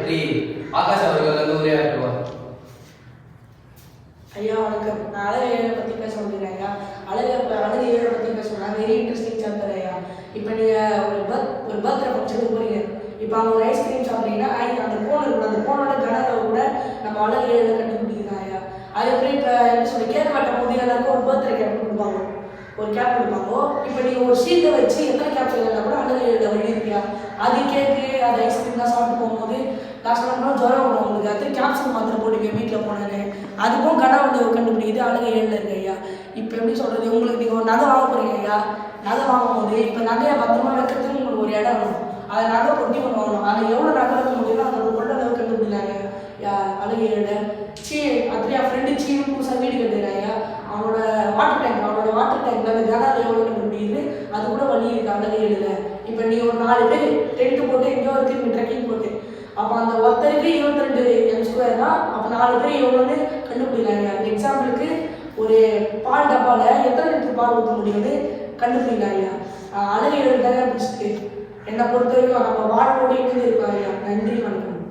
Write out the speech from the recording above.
பற்றி ஆகாஷ் அவர்கள் வந்து உரையாற்றுவார். ஐயா வணக்கம். நான் அழகு 7 பற்றி பேச முடியுறேன் ஐயா. அழகு 7 பற்றி பேசுகிறேன். வெரி இன்ட்ரெஸ்டிங் சாப்டர் ஐயா. இப்போ நீங்கள் ஒரு பர்த்டே ஃபங்க்ஷனுக்கு போகிறீங்க. இப்போ அவங்க ஒரு ஐஸ்கிரீம் சாப்பிட்டீங்கன்னா அந்த கோன் இருக்கும், அந்த கோனோட கனவை கூட நம்ம அழகு 7 கண்டுபிடிக்கலாம் ஐயா. அதே மாதிரி இப்போ என்ன சொல்லி கேக் வெட்டும் போது எல்லாருக்கும் ஒரு பர்த்டே கேப் கொடுப்பாங்க, ஒரு கேப் கொடுப்பாங்க. இப்போ நீங்கள் ஒரு ஷீட்டை வச்சு எத்தனை கேப் செய்யலாம் கூட அழகு 7 எழுதிருக்கியா. அது கேக்கு அது ஐஸ்கிரீம்லாம் சாப்பிட்டு போகும்போது நான் சொன்னோம்னா ஜுரம் வரும் உங்களுக்கு. அது கேப்சூல் மாத்திரை போட்டுக்க வீட்டில் போனேன்னு அதுக்கும் கனவு கண்டுபிடிக்குது அழகு 7 இருக்கு ஐயா. இப்போ எப்படி சொல்கிறது, உங்களுக்கு நீங்கள் ஒரு நகை வாங்க போகிறீங்க ஐயா. நகை வாங்கும் போது இப்போ நகையை பத்திரமா வைக்கிறதுக்கு உங்களுக்கு ஒரு இடம் வேணும். அதை நகை பொட்டி ஒன்று வாங்கணும். அதை எவ்வளோ நகை வைக்க முடியுமோ அதோட கொண்ட அளவு கண்டுபிடிக்கிறாங்க அழகு 7. அதுலேயே என் ஃப்ரெண்டு சீனு புதுசாக வீடு கட்டுறாங்க. அவனோட வாட்டர் டேங்க்ல அந்த கனவை எவ்வளோ கண்டுபிடிக்குது அது கூட வழி இருக்கு அழகு 7. இப்போ நீ ஒரு 4 பேர் டென்ட்டு போட்டு எங்கேயோ இருக்கு ட்ரெக்கிங் போட்டு அப்போ அந்த ஒருத்தருக்கு 22 m²னா அப்போ 4 பேர் எவ்வளோன்னு கண்டுபிடிக்கிறாங்க. எக்ஸாம்பிளுக்கு ஒரு பால் டப்பாவில் எத்தனை லிட்டர் பால் ஊற்ற முடியும்னு கண்டுபிடிக்கிறாங்க. அழகு 7 தானே பிடிச்சிட்டு என்னை பொறுத்த வரைக்கும் நம்ம வாழ்வோடு இணைந்து இருக்கோம் ஐயா. நன்றி வணக்கம்.